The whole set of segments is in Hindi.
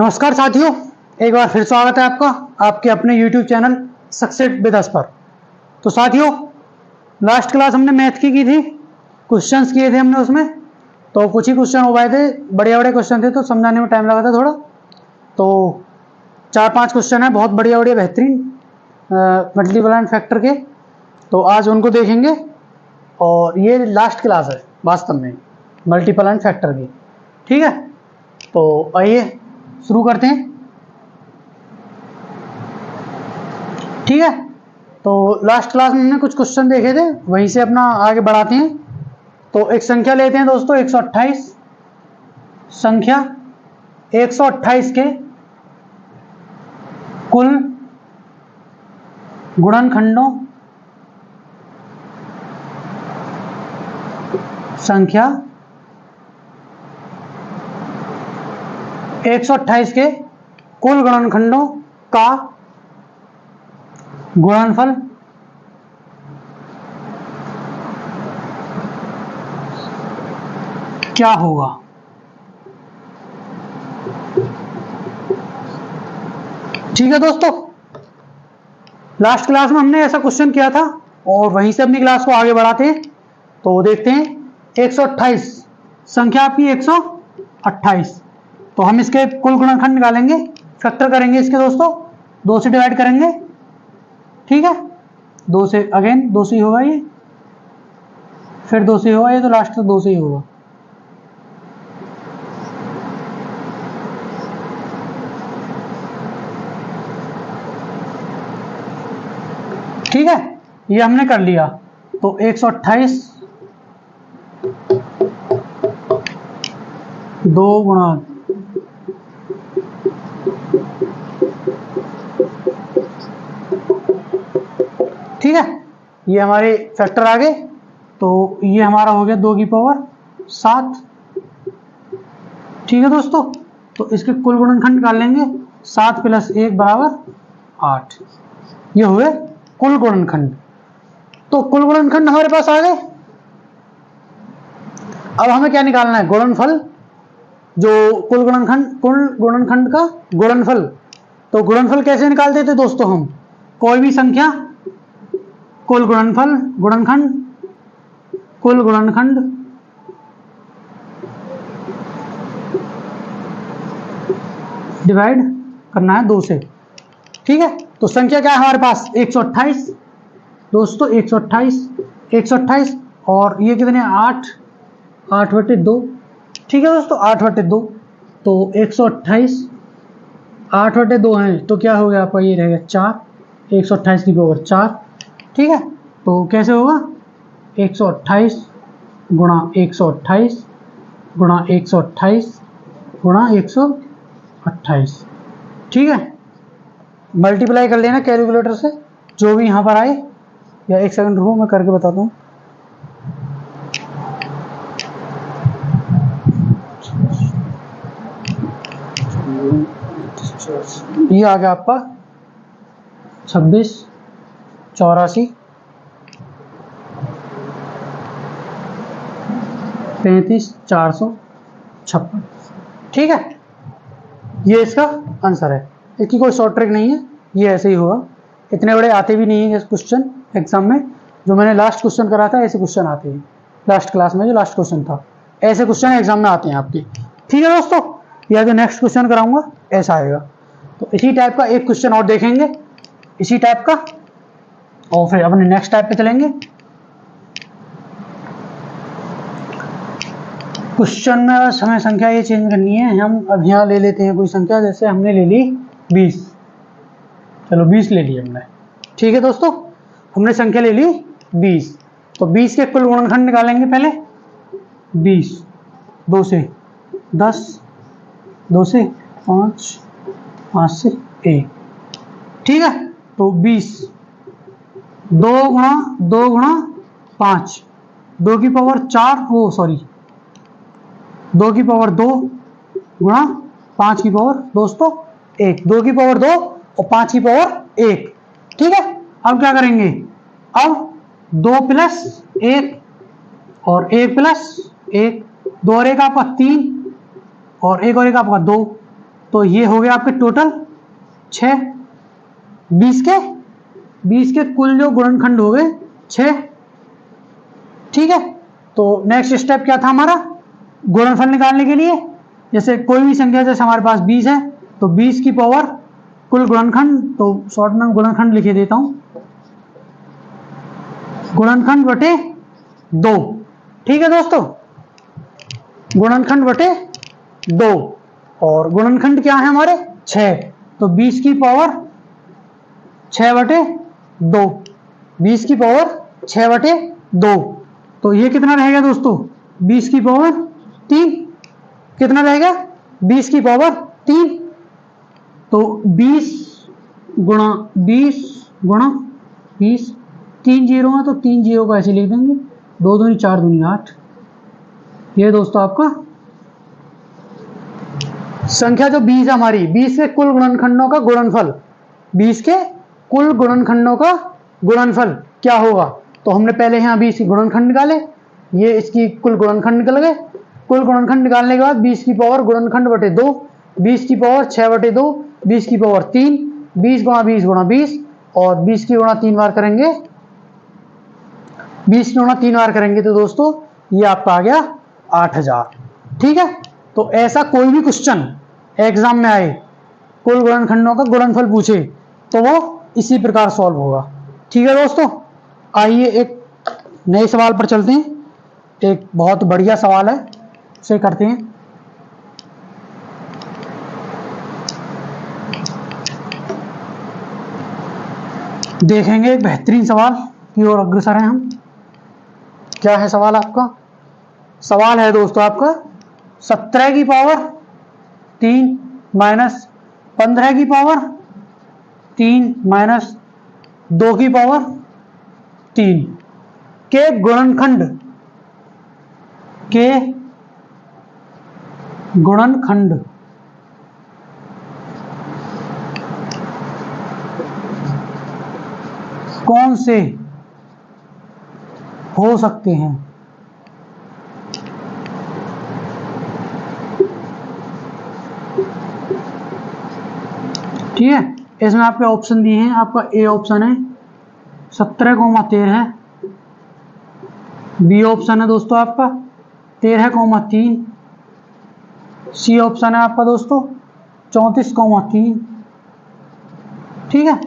नमस्कार साथियों, एक बार फिर स्वागत है आपका आपके अपने YouTube channel success with us पर। तो साथियों, लास्ट क्लास हमने मैथ की थी, क्वेश्चंस किए थे हमने उसमें। तो कुछ ही क्वेश्चन हो गए थे, बढ़िया बढ़िया क्वेश्चन थे तो समझाने में टाइम लगा था थोड़ा। तो 4-5 क्वेश्चन है बहुत बढ़िया बढ़िया बेहतरीन मल्टीपल एंड फैक्टर के। तो आज उनको देखेंगे और ये लास्ट क्लास है वास्तव में मल्टीपल एंड फैक्टर की। ठीक है, तो आइए शुरू करते हैं। ठीक है, तो लास्ट क्लास में हमने कुछ क्वेश्चन देखे थे, वहीं से अपना आगे बढ़ाते हैं। तो एक संख्या लेते हैं दोस्तों, 128। संख्या 128 के कुल गुणनखंडों संख्या 128 के कुल गुणनखंडों का गुणनफल क्या होगा। ठीक है दोस्तों, लास्ट क्लास में हमने ऐसा क्वेश्चन किया था और वहीं से अपनी क्लास को आगे बढ़ाते हैं। तो देखते हैं 128 संख्या आपकी 128। तो हम इसके कुल गुणनखंड निकालेंगे, फैक्टर करेंगे इसके दोस्तों, 2 से डिवाइड करेंगे। ठीक है, 2 से अगेन 2 से ही होगा ये, फिर 2 से होगा ये, तो लास्ट तक 2 से ही होगा। ठीक है, ये हमने कर लिया। तो 128 2 गुणा ठीक है, ये हमारे फैक्टर आ गए। तो ये हमारा हो गया 2 की पावर 7। ठीक है दोस्तों, तो इसके कुल गुणनखंड निकाल लेंगे, 7 + 1 = 8। ये हुए कुल गुणनखंड। तो कुल गुणनखंड हमारे पास आ गए। अब हमें क्या निकालना है, गुणनफल। जो कुल गुणनखंड का गुणनफल। तो गुणनफल कैसे निकालते थे दोस्तों, हम कोई भी संख्या कुल गुणनखंड डिवाइड करना है 2 से। ठीक है, तो संख्या क्या है हमारे पास 128 दोस्तों, 128 और ये कितने 8/2। ठीक है दोस्तों, 8/2। तो 128 8/2 है तो क्या हो गया आपका, ये रहेगा 4, 128 की पावर 4। ठीक है, तो कैसे होगा 128 गुणा 128 गुणा 128 गुणा 128। ठीक है, मल्टीप्लाई कर लेना कैलकुलेटर से जो भी यहाँ पर आए, या 1 सेकंड रुको मैं करके बताता हूँ। ये आ गया आपका 26 84 35 456। ठीक है, ये इसका आंसर है। इसकी कोई शॉर्ट ट्रिक नहीं है, ये ऐसे ही होगा। इतने बड़े आते भी नहीं है क्वेश्चन एग्जाम में। जो मैंने लास्ट क्वेश्चन करा था ऐसे क्वेश्चन आते हैं लास्ट क्लास में, जो लास्ट क्वेश्चन था ऐसे क्वेश्चन एग्जाम में आते हैं आपके। ठीक है दोस्तों, या जो नेक्स्ट क्वेश्चन कराऊंगा ऐसा आएगा। तो इसी टाइप का एक क्वेश्चन और देखेंगे इसी टाइप का, और फिर अपने नेक्स्ट टाइप पे चलेंगे। क्वेश्चन में बस हमें संख्या ये चेंज करनी है। हम अब यहाँ ले लेते हैं कोई संख्या, जैसे हमने ले ली 20। चलो 20 ले ली हमने। ठीक है दोस्तों, हमने संख्या ले ली 20। तो 20 के कुल गुणनखंड निकालेंगे पहले। 20 2 से 10, 2 से 5, 5 से 1। ठीक है, तो 20 2 गुणा 5, 2 की पावर 4, वो सॉरी 2 की पावर 2 गुणा 5 की पावर दोस्तों 1। 2 की पावर 2 और 5 की पावर 1। ठीक है, अब क्या करेंगे, अब 2 + 1 और 1 + 1, 2 और 1 आपका 3 और 1 और 1 आपका 2। तो ये हो गया आपके टोटल 6। 20 के कुल जो गुणनखंड हो गए 6। ठीक है, तो नेक्स्ट स्टेप क्या था हमारा, गुणनफल निकालने के लिए। जैसे कोई भी संख्या, जैसे हमारे पास 20 है तो 20 की पावर कुल गुणनखंड, तो शॉर्ट में गुणनखंड लिखे देता हूं, गुणनखंड बटे 2। ठीक है दोस्तों, गुणनखंड बटे 2, और गुणनखंड क्या है हमारे 6, तो 20 की पावर 6 बटे 2, 20 की पावर 6 बटे 2, तो ये कितना रहेगा दोस्तों, 20 की पावर 3। कितना रहेगा, 20 की पावर 3, तो 20 गुणा 20 गुणा 20, 3 जीरो है तो 3 जीरो को ऐसे लिख देंगे, 2 दूनी 4 दूनी 8। ये दोस्तों आपका संख्या जो 20 है हमारी, 20 के कुल गुणनखंडों का गुणनफल, 20 के कुल गुणनखंडों का गुणनफल क्या होगा। तो हमने पहले यहाँ 20 के गुणनखंड निकाले, ये इसकी कुल गुणनखंड निकल गए। कुल गुणनखंड निकालने के बाद 20 की पावर गुणनखंड बटे 2, 20 की पावर 6 बटे 2, 20 की पावर 3, 20 गुणा 20 गुणा 20, और 20 की गुणा 3 बार करेंगे, 20 की गुणा 3 बार करेंगे तो दोस्तों ये आपका आ गया 8000। ठीक है, तो ऐसा कोई भी क्वेश्चन एग्जाम में आए, कुल गुणनखंडों का गुणनफल पूछे, तो वो इसी प्रकार सॉल्व होगा। ठीक है दोस्तों, आइए एक नए सवाल पर चलते हैं। एक बहुत बढ़िया सवाल है, उसे करते हैं। देखेंगे एक बेहतरीन सवाल की ओर अग्रसर हैं हम। क्या है सवाल आपका, सवाल है दोस्तों आपका 17 की पावर 3 माइनस 15 की पावर 3 माइनस 2 की पावर 3 के गुणनखंड कौन से हो सकते हैं। ठीक है, इसमें आपके ऑप्शन दिए हैं। आपका ए ऑप्शन है 17,13, बी ऑप्शन है दोस्तों आपका 13,3, सी ऑप्शन है आपका दोस्तों 34,3। ठीक है,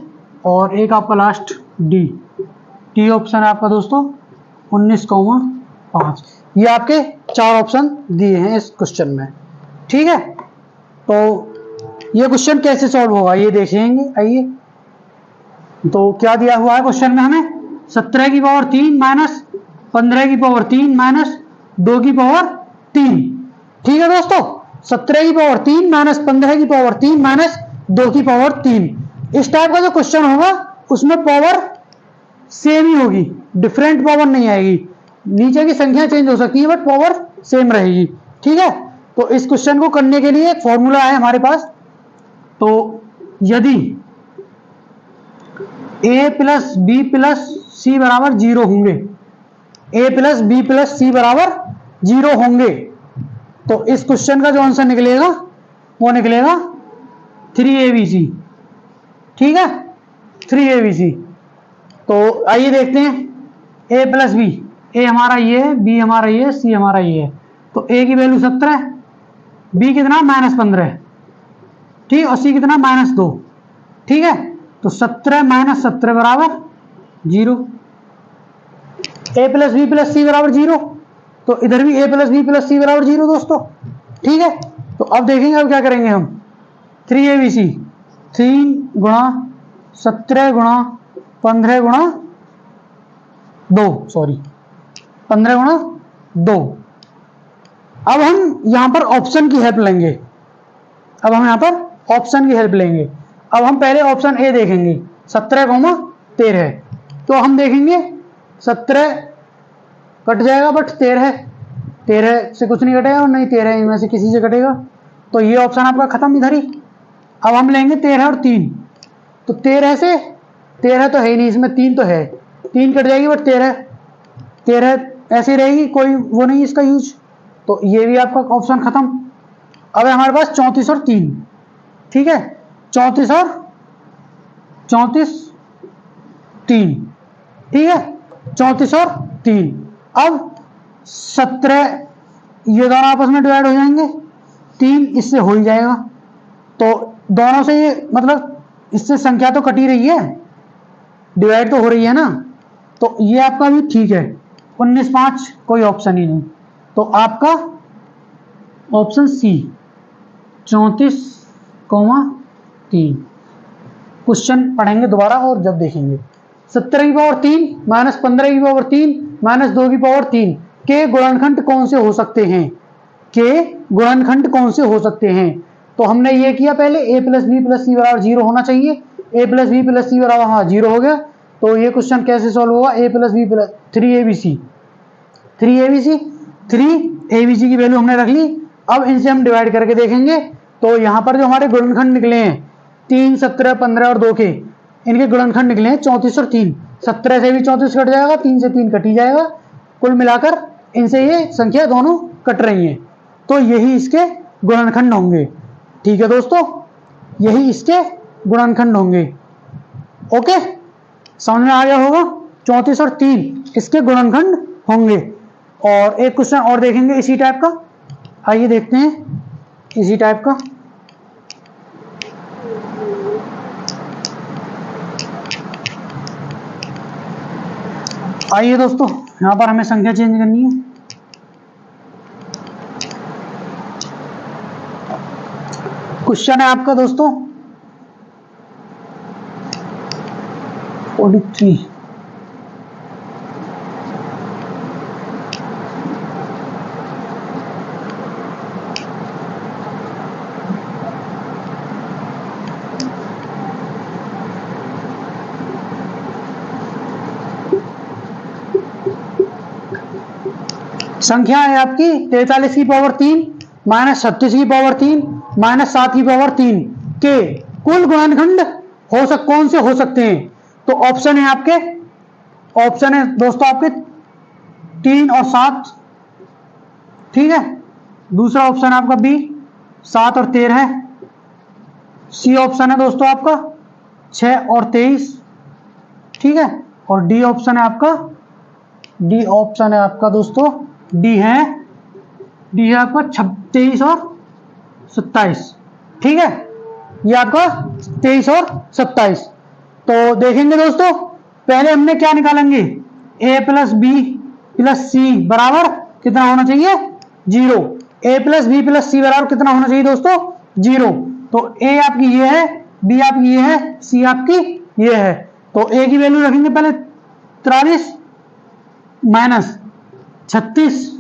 और एक आपका लास्ट डी ऑप्शन है आपका दोस्तों 19,5। ये आपके 4 ऑप्शन दिए हैं इस क्वेश्चन में। ठीक है, तो ये क्वेश्चन कैसे सॉल्व होगा ये देखेंगे। आइए, तो क्या दिया हुआ है क्वेश्चन में हमें, 17 की पावर 3 माइनस 15 की पावर 3 माइनस 2 की पावर 3। ठीक है दोस्तों, 17 की पावर 3 माइनस 15 की पावर 3 माइनस 2 की पावर 3। इस टाइप का जो क्वेश्चन होगा उसमें पावर सेम ही होगी, डिफरेंट पावर नहीं आएगी। नीचे की संख्या चेंज हो सकती है बट पावर सेम रहेगी। ठीक है, तो इस क्वेश्चन को करने के लिए एक फॉर्मूला है हमारे पास। तो यदि a प्लस बी प्लस सी बराबर 0 होंगे, a प्लस बी प्लस सी बराबर 0 होंगे, तो इस क्वेश्चन का जो आंसर निकलेगा वो निकलेगा 3abc। ठीक है, 3abc। तो आइए देखते हैं, a प्लस बी, ए हमारा ये है, बी हमारा ये है, सी हमारा ये है। तो a की वैल्यू 17, बी कितना -15, ठीक, और सी कितना -2। ठीक है, तो 17 माइनस 17 बराबर 0। a प्लस बी प्लस सी बराबर 0, तो इधर भी a प्लस बी प्लस सी बराबर 0 दोस्तों। ठीक है, तो अब देखेंगे अब क्या करेंगे हम, 3abc 3 गुणा 17 गुणा 15 गुणा 2, सॉरी 15 गुणा 2। अब हम यहां पर ऑप्शन की हेल्प लेंगे, अब हम यहां पर ऑप्शन की हेल्प लेंगे। अब हम पहले ऑप्शन ए देखेंगे 17,13, तो हम देखेंगे 17 कट जाएगा बट 13 से कुछ नहीं कटेगा, और नहीं 13 इनमें से किसी से कटेगा, तो ये ऑप्शन आपका खत्म इधर ही। अब हम लेंगे 13 और 3, तो 13 से 13 तो है ही नहीं इसमें, 3 तो है, 3 कट जाएगी बट 13 ऐसी रहेगी, कोई वो नहीं इसका यूज, तो ये भी आपका ऑप्शन खत्म। अब हमारे पास 34 और 3, ठीक है, 34 और 3, ठीक है, 34 और 3। अब 17, ये दोनों आपस में डिवाइड हो जाएंगे, 3 इससे हो ही जाएगा, तो दोनों से ये मतलब इससे संख्या तो कटी रही है, डिवाइड तो हो रही है ना, तो ये आपका भी ठीक है। 19 5 कोई ऑप्शन ही नहीं, तो आपका ऑप्शन सी 34,3। क्वेश्चन पढ़ेंगे दोबारा और जब देखेंगे। 17 की पावर 3 माइनस 15 की पावर 3 माइनस 2 की पावर 3 के गुणनखंड कौन से हो सकते हैं? के गुणनखंड कौन से हो सकते हैं? तो हमने ये किया पहले, a प्लस बी प्लस सी बराबर 0 होना चाहिए। a प्लस बी प्लस सी बराबर हाँ 0 हो गया। तो ये क्वेश्चन कैसे सॉल्व होगा? a plus B plus 3abc 3abc की वैल्यू हमने रख ली। अब इनसे हम डिवाइड करके देखेंगे, तो यहाँ पर जो हमारे गुणनखंड निकले हैं 3, 17, 15 और 2 के, इनके गुणनखंड निकले हैं 34 और 3। 17 से भी 34 कट जाएगा, 3 से 3 कट ही जाएगा, कुल मिलाकर इनसे ये संख्या दोनों कट रही हैं, तो यही इसके गुणनखंड होंगे। ठीक है दोस्तों, यही इसके गुणनखंड होंगे। ओके, समझ में आ गया होगा? 34 और 3 इसके गुणनखंड होंगे। और एक क्वेश्चन और देखेंगे इसी टाइप का, आइए देखते हैं इसी टाइप का। आइए दोस्तों, यहां पर हमें संख्या चेंज करनी है। क्वेश्चन है आपका दोस्तों 43। संख्या है आपकी 43 की पावर 3 माइनस 36 की पावर 3 माइनस 7 की पावर 3 के कुल गुणनखंड कौन से हो सकते हैं? तो ऑप्शन है आपके, ऑप्शन है दोस्तों आपके 3 और 7, ठीक है। दूसरा ऑप्शन आपका बी 7 और 13 है। सी ऑप्शन है दोस्तों आपका 6 और 23, ठीक है। और डी ऑप्शन है आपका, डी ऑप्शन है आपका दोस्तों, डी है आपका 23 और 27, ठीक है। ये आपका 23 और 27। तो देखेंगे दोस्तों, पहले हमने क्या निकालेंगे? a प्लस बी प्लस सी बराबर कितना होना चाहिए? 0। a प्लस बी प्लस सी बराबर कितना होना चाहिए दोस्तों? 0। तो a आपकी ये है, b आपकी ये है, c आपकी ये है। तो a की वैल्यू रखेंगे पहले 43 माइनस 36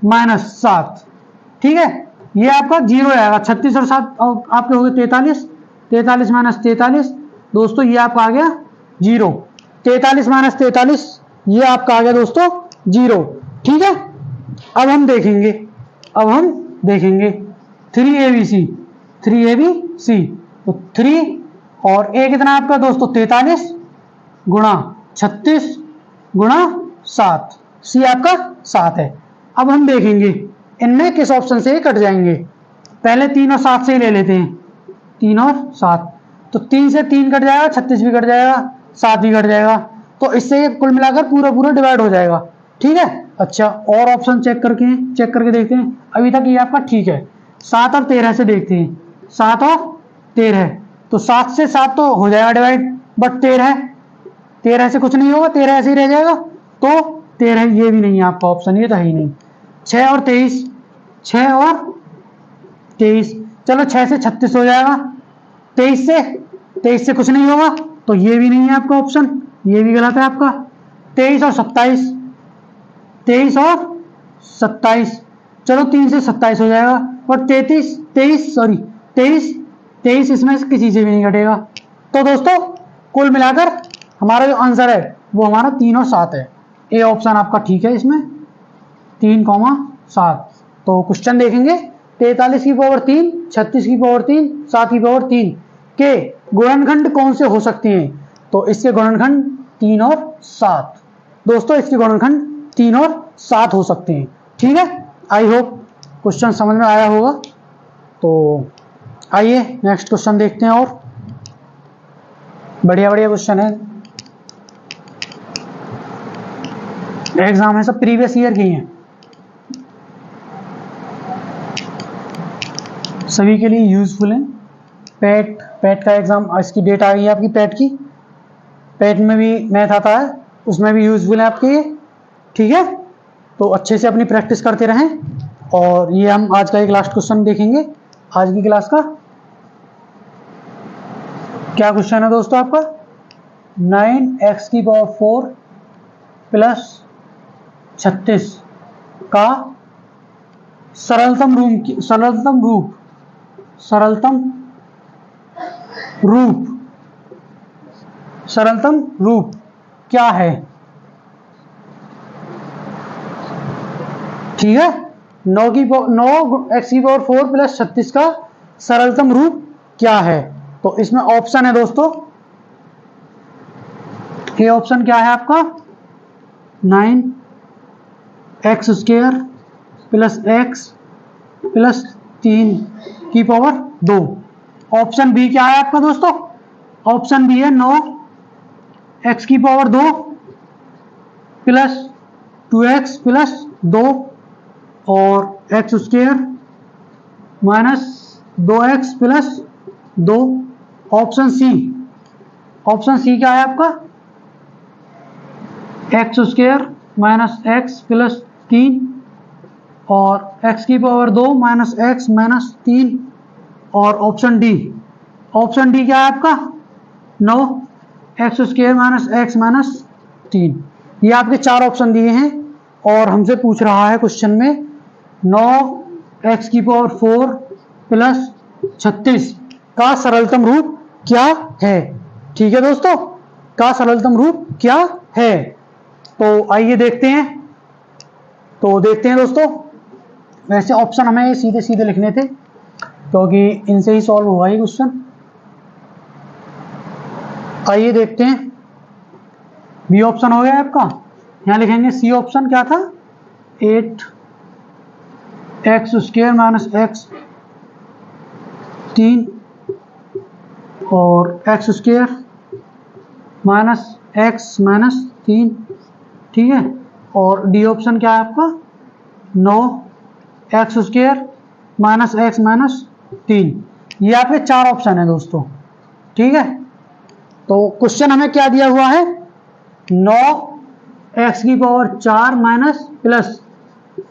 माइनस 7, ठीक है। ये आपका 0 आएगा। 36 और 7 आपके हो गए 43, 43 माइनस 43 दोस्तों ये आपका आ गया 0। 43 माइनस 43 ये आपका आ गया दोस्तों 0, ठीक है। अब हम देखेंगे 3abc तो 3 और a कितना आपका दोस्तों 43 गुणा 36 गुणा 7, सी आपका 7 है। अब हम देखेंगे इनमें किस ऑप्शन से कट जाएंगे। पहले 3 और 7 से ही ले लेते हैं, 3 और 7, तो 3 से 3 कट जाएगा, 36 भी कट जाएगा, 7 भी कट जाएगा, तो इससे कुल मिलाकर पूरा डिवाइड हो जाएगा, ठीक है। अच्छा, और ऑप्शन चेक करके देखते हैं। अभी तक ये आपका ठीक है। 7 और 13 से देखते हैं, 7 और 13, तो 7 से 7 तो हो जाएगा डिवाइड, बट 13 से कुछ नहीं होगा, 13 ऐसे ही रह जाएगा, तो 13 ये भी नहीं है आपका ऑप्शन, ये तो है ही नहीं। 6 और 23, 6 और 23, चलो 6 से 36 हो जाएगा, 23 से कुछ नहीं होगा, तो ये भी नहीं है आपका ऑप्शन, ये भी गलत है आपका। 23 और 27, चलो 3 से 27 हो जाएगा, और 23 इसमें से किसी से भी नहीं घटेगा। तो दोस्तों कुल मिलाकर हमारा जो आंसर है वो हमारा 3 और 7 है। ए ऑप्शन आपका ठीक है इसमें, 3,7। तो क्वेश्चन देखेंगे 43 की पावर 3, 36 की पावर 3, 7 की पावर 3 के गुणनखंड कौन से हो सकते हैं? तो इसके गुणनखंड 3 और 7 दोस्तों, इसके गुणनखंड 3 और 7 हो सकते हैं, ठीक है। आई होप क्वेश्चन समझ में आया होगा। तो आइए नेक्स्ट क्वेश्चन देखते हैं, और बढ़िया बढ़िया क्वेश्चन है, एग्जाम है सब प्रीवियस ईयर के ही हैं, सभी के लिए यूजफुल है। पैट का एग्जाम, इसकी डेट आ गई है आपकी पैट की, पैट में भी मैथ आता है, उसमें भी यूजफुल है आपके ये, ठीक है। तो अच्छे से अपनी प्रैक्टिस करते रहें। और ये हम आज का एक लास्ट क्वेश्चन देखेंगे आज की क्लास का। क्या क्वेश्चन है दोस्तों आपका, 9x⁴ प्लस 36 का सरलतम रूप क्या है, ठीक है। 9x⁴ प्लस 36 का सरलतम रूप क्या है। तो इसमें ऑप्शन है दोस्तों, ये ऑप्शन क्या है आपका, 9x² प्लस x प्लस 3 की पावर 2। ऑप्शन बी क्या है आपका दोस्तों, ऑप्शन बी है 9x⁴ प्लस 2x प्लस 2 और x² minus 2x plus 2। Option C क्या है आपका, x² माइनस x प्लस 3 और x⁴ माइनस x माइनस 3। और ऑप्शन डी क्या है आपका, 9x² माइनस x माइनस 3। ये आपके 4 ऑप्शन दिए हैं और हमसे पूछ रहा है क्वेश्चन में 9x⁴ प्लस 36 का सरलतम रूप क्या है, ठीक है दोस्तों, का सरलतम रूप क्या है। तो आइए देखते हैं, दोस्तों। वैसे ऑप्शन हमें सीधे सीधे लिखने थे क्योंकि इनसे ही सॉल्व हुआ ये क्वेश्चन। आइए देखते हैं, बी ऑप्शन हो गया आपका, यहां लिखेंगे सी ऑप्शन क्या था, 8x² माइनस x 3 और x² माइनस x माइनस 3, ठीक है। और डी ऑप्शन क्या है आपका, 9x² माइनस x माइनस 3। ये आपके 4 ऑप्शन है दोस्तों, ठीक है। तो क्वेश्चन हमें क्या दिया हुआ है, 9x⁴ minus plus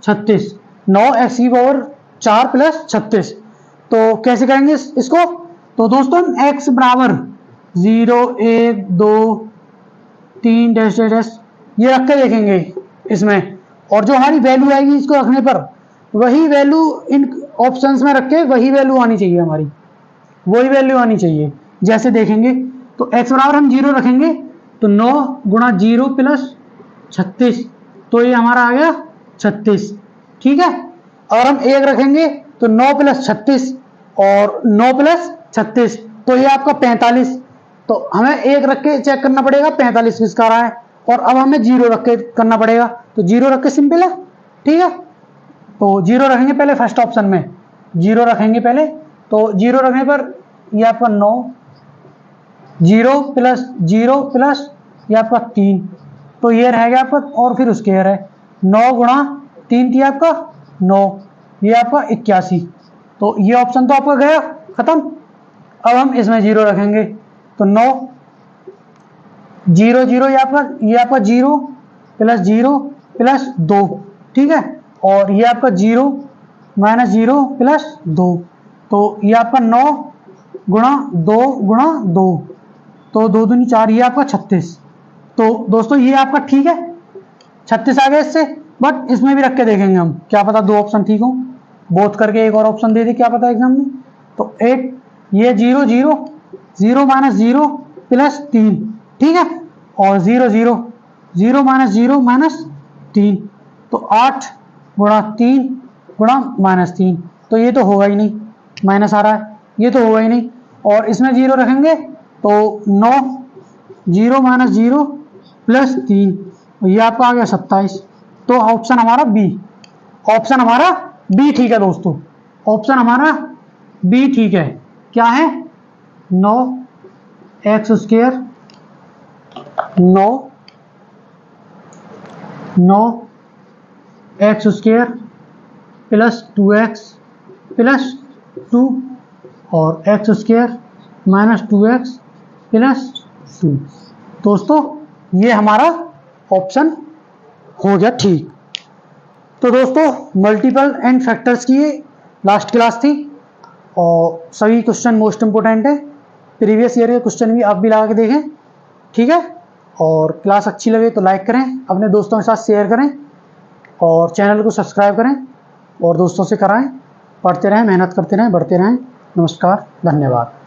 36, 9x⁴ plus 36। तो कैसे करेंगे इसको, तो दोस्तों x बराबर 0 1 2 3 डैश डैश ये रख के देखेंगे इसमें, और जो हमारी वैल्यू आएगी इसको रखने पर वही वैल्यू इन ऑप्शंस में रख के वही वैल्यू आनी चाहिए, हमारी वही वैल्यू आनी चाहिए। जैसे देखेंगे तो x बराबर हम 0 रखेंगे तो 9 गुणा 0 प्लस 36, तो ये हमारा आ गया 36, ठीक है। और हम 1 रखेंगे तो 9 प्लस 36 और 9 प्लस 36, तो ये आपका 45। तो हमें 1 रख के चेक करना पड़ेगा 45 किसका रहा है, और अब हमें 0 रख के करना पड़ेगा, तो 0 रख के सिंपल है, ठीक है। तो 0 रखेंगे पहले, फर्स्ट ऑप्शन में 0 रखेंगे पहले, तो 0 रखने पर ये आपका 9, 0 प्लस 0 प्लस ये आपका 3, तो ये रहेगा आपका, और फिर उसके है 9 गुणा 3 थी आपका 9, ये आपका 81। तो ये ऑप्शन तो आपका गया खत्म। अब हम इसमें 0 रखेंगे तो 9 0 0 ये आपका 0 प्लस 2, ठीक है। और ये आपका 0 माइनस 0 प्लस 2, तो ये आपका 9 गुणा 2 गुणा 2, तो 2 दूनी 4, ये आपका 36। तो दोस्तों ये आपका ठीक है, 36 आ गया इससे, बट इसमें भी रख के देखेंगे हम, क्या पता 2 ऑप्शन ठीक हो, बोथ करके एक और ऑप्शन दे दे, क्या पता एग्जाम में। तो 8 ये 0 0 0 माइनस 0 प्लस 3, ठीक है, और 0 0 0 माइनस 0 माइनस 3, तो 8 गुणा 3 गुणा माइनस 3, तो ये तो होगा ही नहीं, माइनस आ रहा है, ये तो होगा ही नहीं। और इसमें 0 रखेंगे तो 9 0 माइनस 0 प्लस 3, ये आपका आ गया 27। तो ऑप्शन हमारा बी ठीक है दोस्तों, ऑप्शन हमारा बी ठीक है। क्या है 9x square 9x square plus 2x plus 2 और x square minus 2x plus 2। दोस्तों ये हमारा ऑप्शन हो गया ठीक। तो दोस्तों मल्टीपल एंड फैक्टर्स की लास्ट क्लास थी और सभी क्वेश्चन मोस्ट इंपोर्टेंट है। प्रीवियस ईयर के क्वेश्चन भी आप भी लगा के देखें, ठीक है। और क्लास अच्छी लगे तो लाइक करें, अपने दोस्तों के साथ शेयर करें और चैनल को सब्सक्राइब करें और दोस्तों से कराएं। पढ़ते रहें, मेहनत करते रहें, बढ़ते रहें। नमस्कार, धन्यवाद।